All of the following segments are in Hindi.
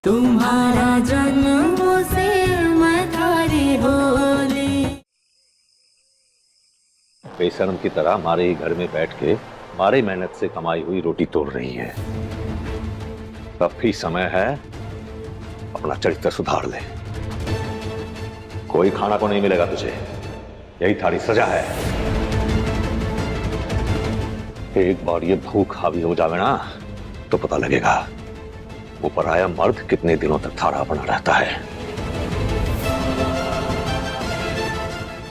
तुम्हारा जन्मों से मैं थारी होली। बेशर्म की तरह हमारे ही घर में बैठ के हमारी मेहनत से कमाई हुई रोटी तोड़ रही है। अब भी समय है अपना चरित्र सुधार ले। कोई खाना को नहीं मिलेगा तुझे, यही थारी सजा है। एक बार ये भूख हावी हो जावे ना तो पता लगेगा वो पराया मर्द कितने दिनों तक थारा बना रहता है।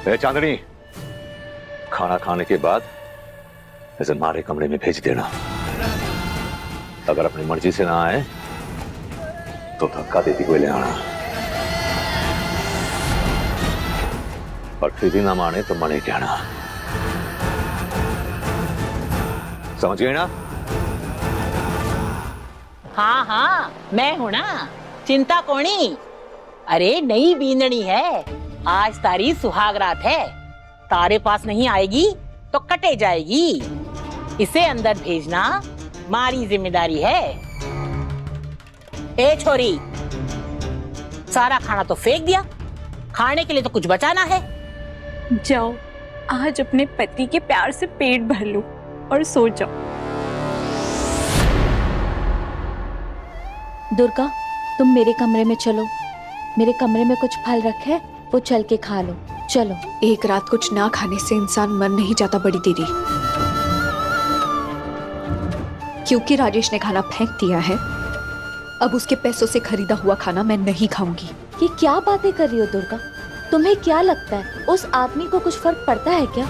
ए चांदनी, खाना खाने के बाद इसे हमारे कमरे में भेज देना। अगर अपनी मर्जी से ना आए तो धक्का देती हुए ले आना, और फिर भी ना माने तो मने कहना। समझ गए ना? हाँ हाँ, मैं हूं ना, चिंता कोनी। अरे नई बींदनी है, आज तारी सुहाग रात है। तारे पास नहीं आएगी तो कटे जाएगी। इसे अंदर भेजना मारी जिम्मेदारी है। ए छोरी, सारा खाना तो फेंक दिया, खाने के लिए तो कुछ बचाना है। जाओ, आज अपने पति के प्यार से पेट भर लो और सो जाओ। दुर्गा, तुम मेरे कमरे में चलो। मेरे कमरे में कुछ फल रखे हैं, वो चल के खा लो। चलो। एक रात कुछ ना खाने से इंसान मर नहीं जाता बड़ी दीदी। क्योंकि राजेश ने खाना फेंक दिया है, अब उसके पैसों से खरीदा हुआ खाना मैं नहीं खाऊंगी। ये क्या बातें कर रही हो दुर्गा? तुम्हें क्या लगता है उस आदमी को कुछ फर्क पड़ता है क्या?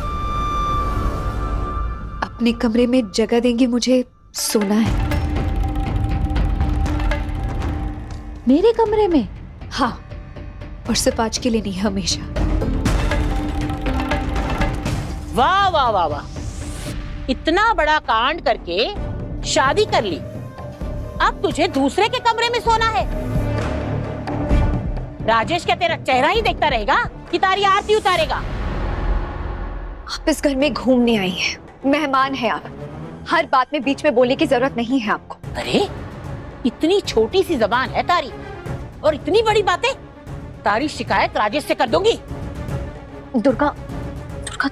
अपने कमरे में जगह देंगी मुझे, सोना है। मेरे कमरे में? हाँ, और सिर्फ आज के लिए नहीं, हमेशा। वाह वाह वाह वाह, इतना बड़ा कांड करके शादी कर ली, अब तुझे दूसरे के कमरे में सोना है। राजेश क्या तेरा चेहरा ही देखता रहेगा कि तारी आरती उतारेगा? आप इस घर में घूमने आई हैं, मेहमान है आप। हर बात में बीच में बोलने की जरूरत नहीं है आपको। अरे इतनी छोटी सी जबान है तारी, और इतनी बड़ी बातें। तारी शिकायत राजेश से कर दूंगी। दुर्गा,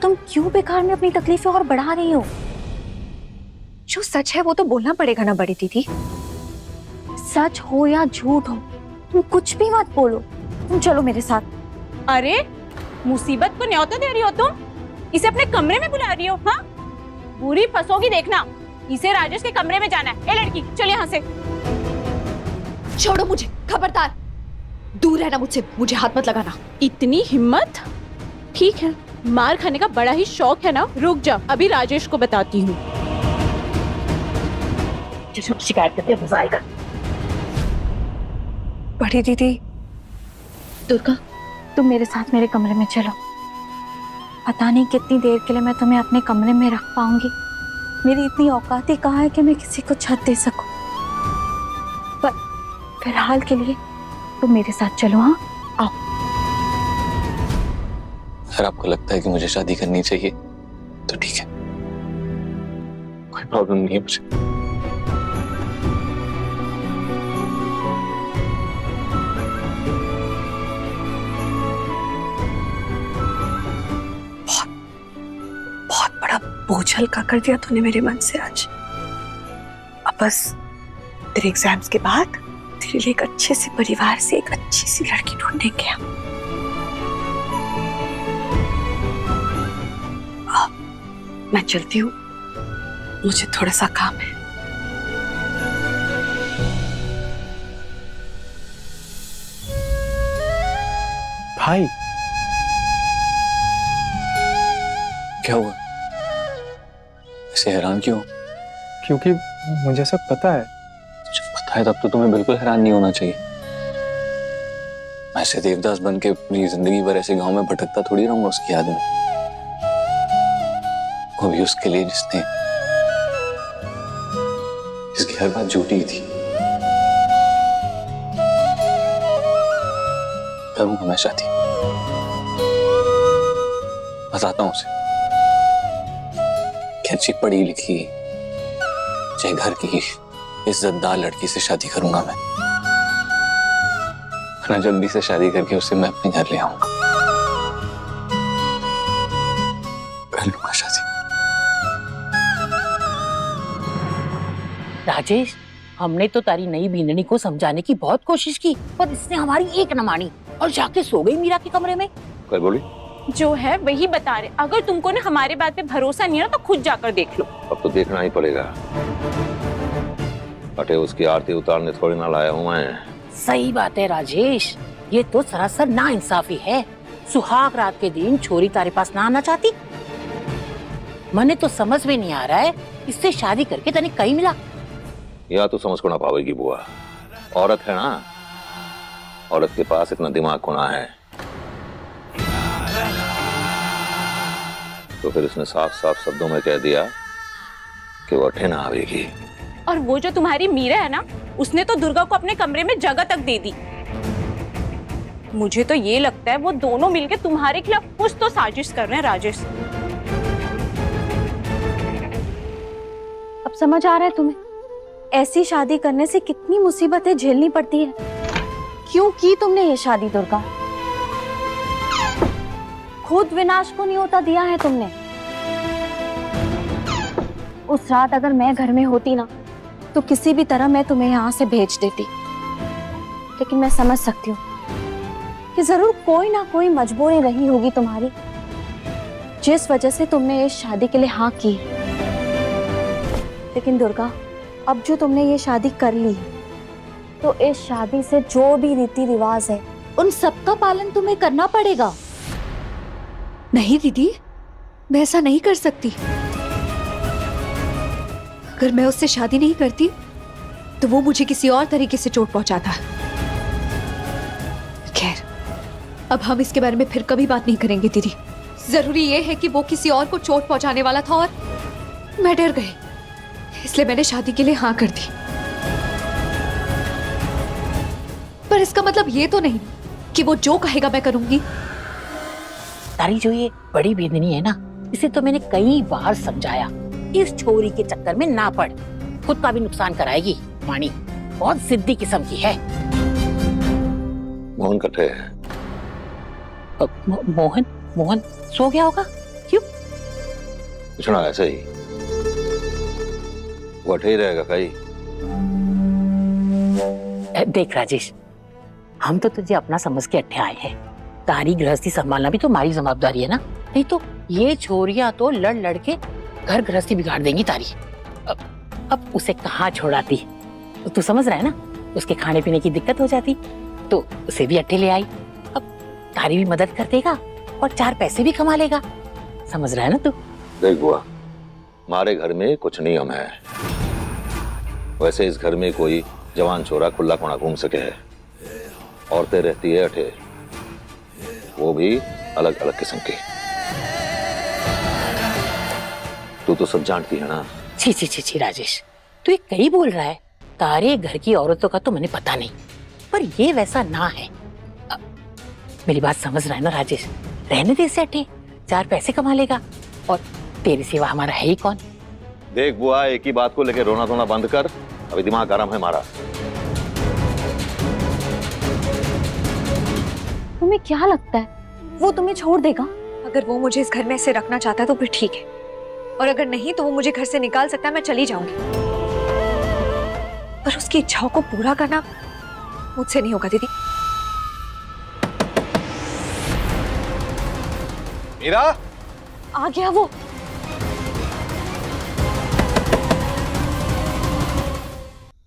तुम क्यों बेकार में अपनी तकलीफें और बढ़ा रही हो? जो सच है वो तो बोलना पड़ेगा ना बड़ी दीदी। सच हो या झूठ हो, तुम कुछ भी मत बोलो। तुम चलो मेरे साथ। अरे मुसीबत को न्योता दे रही हो तुम, इसे अपने कमरे में बुला रही हो। हाँ, बुरी फंसोगी देखना। इसे राजेश के कमरे में जाना है। ए लड़की, चल यहाँ से। छोड़ो मुझे, खबरदार, दूर रहना मुझसे, मुझे हाथ मत लगाना। इतनी हिम्मत? ठीक है, मार खाने का बड़ा ही शौक है ना। रुक जा, अभी राजेश को बताती हूँ। शिकायत करते हैं, मजा आएगा। बड़ी दीदी। दुर्गा, तुम मेरे साथ मेरे कमरे में चलो। पता नहीं कितनी देर के लिए मैं तुम्हें अपने कमरे में रख पाऊंगी। मेरी इतनी औकात ही कहाँ है कि मैं किसी को छत दे सकूं। पर फिलहाल के लिए तुम मेरे साथ चलो। हाँ, आओ। अगर आपको लगता है कि मुझे शादी करनी चाहिए तो ठीक है, कोई प्रॉब्लम नहीं है मुझे। बहुत बड़ा बोझ हल्का कर दिया तूने मेरे मन से आज। अब बस तेरे एग्जाम्स के बाद तेरे लिए एक अच्छे से परिवार से एक अच्छी सी लड़की ढूंढेंगे हम। मैं चलती हूँ, मुझे थोड़ा सा काम है। भाई, क्या हुआ? ऐसे हैरान क्यों? क्योंकि मुझे सब पता है। जब पता है तब तो तुम्हें बिल्कुल हैरान नहीं होना चाहिए। मैं ऐसे देवदास बन के अपनी जिंदगी भर ऐसे गांव में भटकता थोड़ी रहूंगा उसकी याद में। वो भी उसके लिए जिसकी हर बात झूठी थी। करूंगा मैं शादी, बताता हूं उसे। अच्छी पढ़ी लिखी, चाहे घर की इज्जतदार लड़की से शादी करूंगा मैं। वरना जल्दी से शादी करके उसे मैं अपने घर ले आऊंगा। कर लूंगा शादी। राजेश, हमने तो तारी नई बींदनी को समझाने की बहुत कोशिश की, पर इसने हमारी एक न मानी और जाके सो गई मीरा के कमरे में। क्या बोली? जो है वही बता रहे। अगर तुमको ना हमारे बात पे भरोसा नहीं है ना तो खुद जाकर देख लो। अब तो देखना ही पड़ेगा। अटे उसकी आरती उतारने थोड़ी ना लाया हूं मैं। सही बात है राजेश, ये तो सरासर नाइंसाफी है। सुहाग रात के दिन छोरी तारे पास ना आना चाहती। मने तो समझ में नहीं आ रहा है, इससे शादी करके तने कहीं मिला। या तो समझ को ना पावेगी बुआ, औरत है ना, औरत के पास इतना दिमाग होना है। तो फिर उसने साफ साफ शब्दों में कह दिया कि वो अठे ना आवेगी। और वो जो तुम्हारी मीरा है ना, उसने तो दुर्गा को अपने कमरे में जगह तक दे दी। मुझे तो ये लगता है वो दोनों मिलके तुम्हारे खिलाफ कुछ तो साजिश कर रहे हैं राजेश। अब समझ आ रहा है तुम्हें ऐसी शादी करने से कितनी मुसीबतें झेलनी पड़ती है? क्यों की तुमने ये शादी दुर्गा? खुद विनाश को नहीं होता दिया है तुमने। उस रात अगर मैं घर में होती ना तो किसी भी तरह मैं तुम्हें यहाँ से भेज देती, लेकिन मैं समझ सकती हूँ कि जरूर कोई ना कोई मजबूरी रही होगी तुम्हारी, जिस वजह से तुमने इस शादी के लिए हाँ की। लेकिन दुर्गा, अब जो तुमने ये शादी कर ली तो इस शादी से जो भी रीति रिवाज है उन सबका पालन तुम्हें करना पड़ेगा। नहीं दीदी, मैं ऐसा नहीं कर सकती। अगर मैं उससे शादी नहीं करती तो वो मुझे किसी और तरीके से चोट पहुंचाता। खैर, अब हम इसके बारे में फिर कभी बात नहीं करेंगे दीदी। जरूरी ये है कि वो किसी और को चोट पहुंचाने वाला था और मैं डर गई, इसलिए मैंने शादी के लिए हाँ कर दी। पर इसका मतलब ये तो नहीं कि वो जो कहेगा मैं करूंगी। तारी जो ये बड़ी बींदनी है ना, इसे तो मैंने कई बार समझाया, इस छोरी के चक्कर में ना पड़, खुद का भी नुकसान कराएगी। मानी बहुत जिद्दी किस्म की है। मोहन कटे है। मोहन सो गया होगा। क्यों? कुछ ना, ऐसे ही वो अठे ही रहेगा कहीं। देख राजेश, हम तो तुझे अपना समझ के अट्ठे आए हैं। तारी गृहस्थी संभालना भी तो हमारी जवाबदारी है ना। नहीं तो ये छोरियां तो लड़ लड़ के घर गृहस्थी बिगाड़ देंगी तारी। अब उसे कहाँ छोड़ाती, तो तू समझ रहा है ना। उसके खाने पीने की दिक्कत हो जाती तो उसे भी अट्ठे ले आई। अब तारी भी मदद कर देगा और 4 पैसे भी कमा लेगा। समझ रहा है ना तू? देख बुआ, हमारे घर में कुछ नियम है। वैसे इस घर में कोई जवान छोरा खुला कोना घूम सके है। औरतें रहती है अठे, वो भी अलग अलग किस्म की। तू तो सब जानती है ना। छी छी छी छी राजेश, तू ये कहीं बोल रहा है। तारे घर की औरतों का तो मुझे पता नहीं, पर ये वैसा ना है। मेरी बात समझ रहा है ना राजेश? रहने दे इसे अठे, 4 पैसे कमा लेगा और तेरे सिवा हमारा है ही कौन। देख बुआ, एक ही बात को लेकर रोना धोना बंद कर। अभी दिमाग गरम है हमारा। तुम्हें क्या लगता है वो तुम्हें छोड़ देगा? अगर वो मुझे इस घर में ऐसे रखना चाहता है तो फिर ठीक है, और अगर नहीं तो वो मुझे घर से निकाल सकता है, मैं चली जाऊंगी। पर उसकी इच्छाओं को पूरा करना मुझसे नहीं होगा दीदी। मीरा, आ गया वो।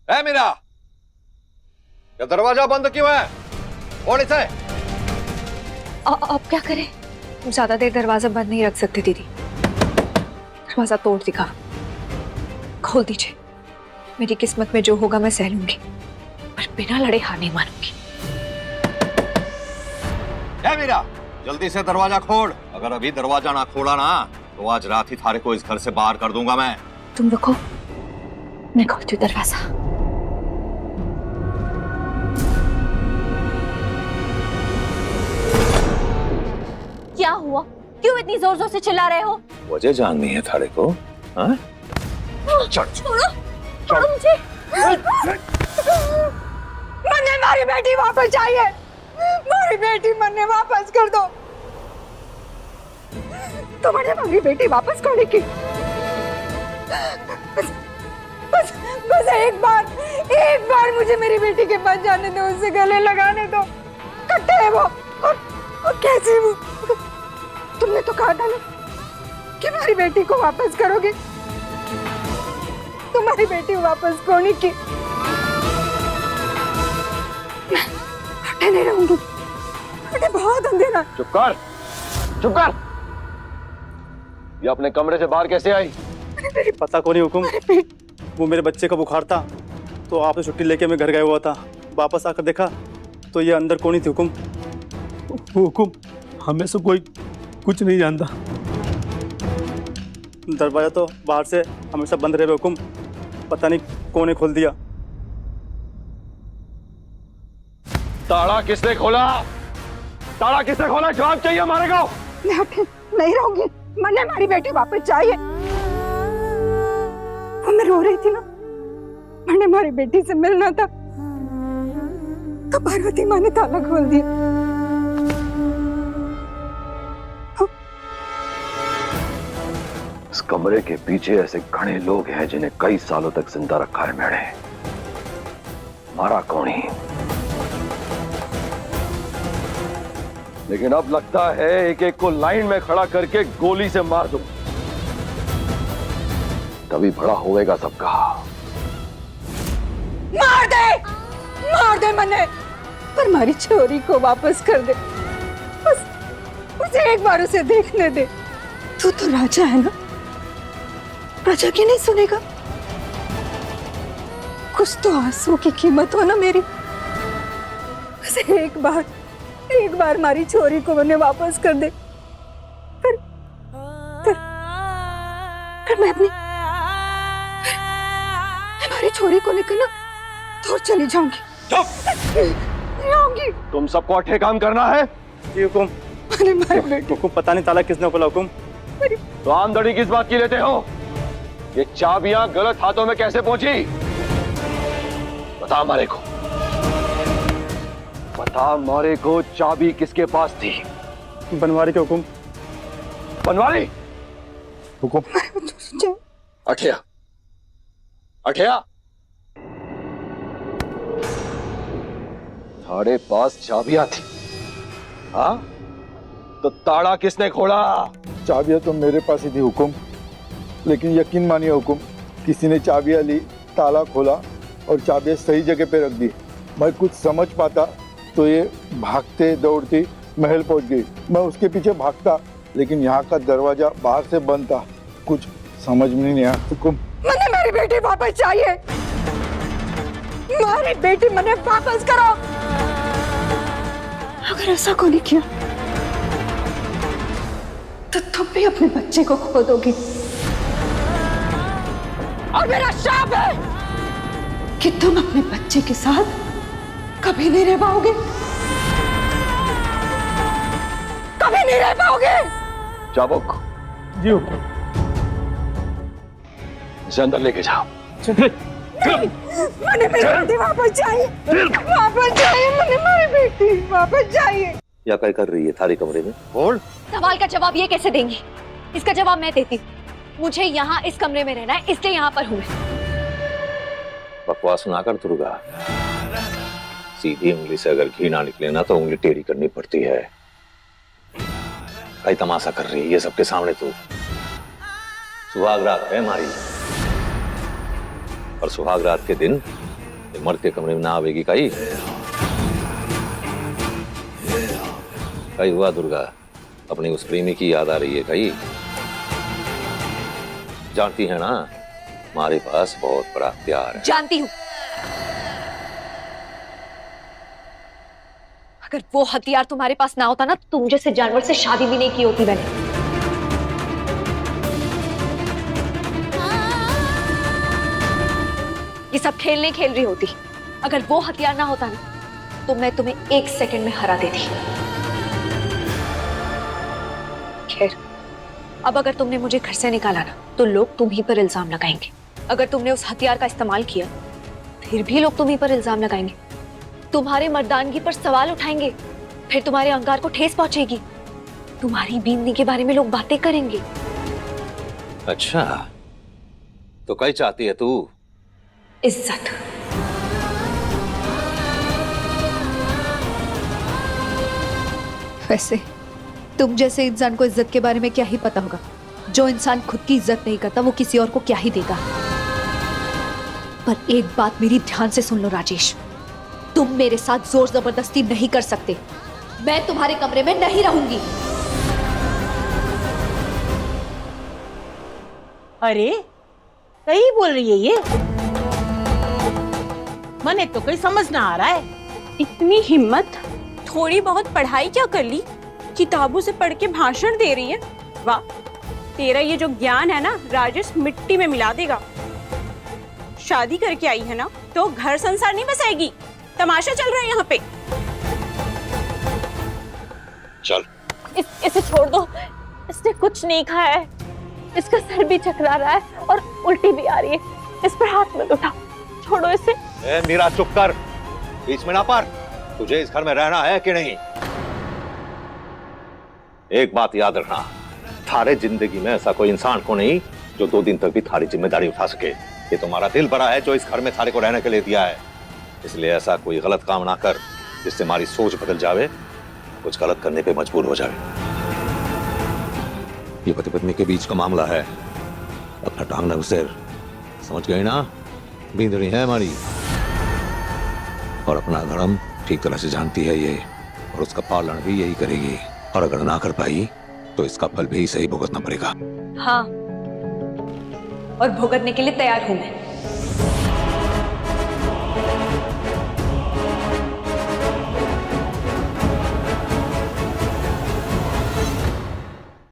है मीरा, क्या दरवाजा बंद क्यों है? कौन इसे? अब क्या करें? ज्यादा देर दरवाजा बंद नहीं रख सकते दीदी। दरवाजा तोड़ दिखा, खोल दीजिए। मेरी किस्मत में जो होगा मैं सह लूंगी, पर बिना लड़े हार नहीं मानूंगी। है मीरा, जल्दी से दरवाजा खोल। अगर अभी दरवाजा ना खोला ना तो आज रात ही थारे को इस घर से बाहर कर दूंगा मैं। तुम रुको, मैं खोलती हूँ दरवाजा। क्या हुआ? क्यों इतनी जोर जोर से चिल्ला रहे हो? वजह जाननी है थारे को? हाँ? छोड़ो मुझे। मुझे मेरी बेटी वापस चाहिए। मेरी बेटी मन्ने वापस कर दो। तुम्हारे मेरी बेटी वापस करने की बस बस एक बार मुझे मेरी बेटी के पास जाने दो, उससे गले लगाने दो। कट्टे है वो और कैसे वो? तुमने तो कहा था ना कि हमारी बेटी को वापस करोगे। तुम्हारी बेटी वापस करने की नहीं रहूंगी। बहुत अंधेरा। चुप कर, चुप कर। ये अपने कमरे से बाहर कैसे आई? पता को नहीं हुकुम, वो मेरे बच्चे का बुखार था तो आपसे छुट्टी लेके मैं घर गया हुआ था। वापस आकर देखा तो ये अंदर कौन ही थी हुकुम। हुकुम हमें से कोई कुछ नहीं जानता। दरवाजा तो बाहर से हमेशा बंद रहे हुकुम, पता नहीं कौन ने खोल दिया। ताला किसने खोला? ताला किसने खोला? जवाब चाहिए हमारे को। नहीं रहूंगी। मैंने हमारी बेटी वापस चाहिए। वो मैं रो रही थी ना, मैंने हमारी बेटी से मिलना था तो पार्वती माँ ने ताला खोल दिया। इस कमरे के पीछे ऐसे घने लोग हैं जिन्हें कई सालों तक जिंदा रखा है मैंने। मारा कौन ही, लेकिन अब लगता है एक एक को लाइन में खड़ा करके गोली से मार दूं, तभी बड़ा होएगा सबका। मार दे मन्ने, पर हमारी छोरी को वापस कर दे। बस मुझे एक बार उसे देखने दे। तू तो राजा है ना, राजा की नहीं सुनेगा? कुछ तो आंसू की कीमत हो ना मेरी। बस एक बार हमारी छोरी को उन्हें वापस कर दे। फिर मैं हमारी छोरी को लेकर ना दूर चली जाऊंगी। जाऊंगी। तुम सबको अठे काम करना है। जी हुकुम। हुकुम पता नहीं ताला किसने खोला हुकुम। तो आमदनी किस बात की लेते हो? ये चाबियां गलत हाथों में कैसे पहुंची? बता हमारे को, बता हमारे को, चाबी किसके पास थी? बनवारी के हुकुम। बनवारी? हुकुम। अठिया, अठिया, तुम्हारे पास चाबियां थी, हाँ? तो ताला किसने खोला? चाबियां तो मेरे पास ही थी हुकुम, लेकिन यकीन मानिए हुकुम, किसी ने चाबियां ली, ताला खोला और चाबियां सही जगह पे रख दी। मैं कुछ समझ पाता तो ये भागते दौड़ती महल पहुंच गई। मैं उसके पीछे भागता, लेकिन यहाँ का दरवाजा बाहर से बंद था। कुछ समझ में नहीं आया हुकुम। मैंने मेरी बेटी वापस चाहिए। मेरी बेटी मैंने वापस करो। अगर ऐसा को नहीं किया तो तुम भी अपने बच्चे को खो दोगी। और मेरा शाप है कि तुम अपने बच्चे के साथ कभी नहीं रह पाओगे, कभी नहीं रह पाओगे। चाबुक जी हुकुम। इसे अंदर लेके जाओ। मैंने मेरी बेटी वापस चाहिए, वापस चाहिए। मैंने मेरी बेटी वापस चाहिए। या क्या कर रही है थारी कमरे में? बोल। सवाल का जवाब ये कैसे देंगी? इसका जवाब मैं देती हूँ। मुझे यहाँ इस कमरे में रहना है, इसलिए यहाँ पर हूँ। बकवास ना कर दुर्गा, सीधी उंगली से अगर घी ना निकले ना तो उंगली टेढ़ी करनी पड़ती है। कई तमाशा कर रही है ये सबके सामने तू। सुहाग रात है हमारी, और सुहाग रात के दिन मर्द के कमरे में ना आवेगी। कई हुआ दुर्गा, अपनी उस प्रेमी की याद आ रही है। कई जानती है ना, हमारे पास बहुत बड़ा हथियार है। जानती हूँ। अगर वो हथियार तुम्हारे पास ना होता ना, तुम जैसे जानवर से शादी भी नहीं की होती मैंने। ये सब खेल नहीं खेल रही होती। अगर वो हथियार ना होता ना, तो मैं तुम्हें 1 सेकंड में हरा देती। खैर, अब अगर तुमने मुझे घर से निकाला ना, तो लोग तुम ही पर इल्जाम लगाएंगे। अगर तुमने उस हथियार का इस्तेमाल किया, फिर भी लोग तुम ही पर इल्जाम लगाएंगे। तुम्हारे मर्दानगी पर सवाल उठाएंगे, फिर तुम्हारे अहंकार को ठेस पहुंचेगी, तुम्हारी बींदनी के बारे में लोग बातें करेंगे। अच्छा, तो क्या चाहती है तू? इज्जत। वैसे तुम जैसे इंसान को इज्जत के बारे में क्या ही पता होगा। जो इंसान खुद की इज्जत नहीं करता वो किसी और को क्या ही देगा। पर एक बात मेरी ध्यान से सुन लो राजेश, तुम मेरे साथ जोर जबरदस्ती नहीं कर सकते। मैं तुम्हारे कमरे में नहीं रहूंगी। अरे सही बोल रही है ये, मने तो कोई समझ ना आ रहा है। इतनी हिम्मत, थोड़ी बहुत पढ़ाई क्या कर ली, किताबों से पढ़ के भाषण दे रही है। वाह, तेरा ये जो ज्ञान है ना राजेश मिट्टी में मिला देगा। शादी करके आई है ना तो घर संसार नहीं बसाएगी, तमाशा चल रहा है यहाँ पे। चल इसे छोड़ दो, इसने कुछ नहीं खाया है, इसका सर भी चकरा रहा है और उल्टी भी आ रही है। इस पर हाथ मत उठाओ, छोड़ो इसे। मीरा चुप कर, बीच में ना पड़। तुझे इस घर में रहना है कि नहीं? एक बात याद रखना, थारे जिंदगी में ऐसा कोई इंसान को नहीं जो 2 दिन तक भी थारी जिम्मेदारी उठा सके। ये तुम्हारा दिल बड़ा है जो इस घर में थारे को रहने के लिए दिया है, इसलिए ऐसा कोई गलत काम ना कर जिससे हमारी सोच बदल जावे, कुछ गलत करने पे मजबूर हो जाए। ये पति पत्नी के बीच का मामला है, अपना टांग न घुसेर, समझ गई ना? बींदड़ी है हमारी और अपना धर्म ठीक तरह से जानती है ये, और उसका पालन भी यही करेगी। और अगर ना कर पाई तो इसका फल भी सही भुगतना पड़ेगा। हाँ, और भुगतने के लिए तैयार हूं मैं।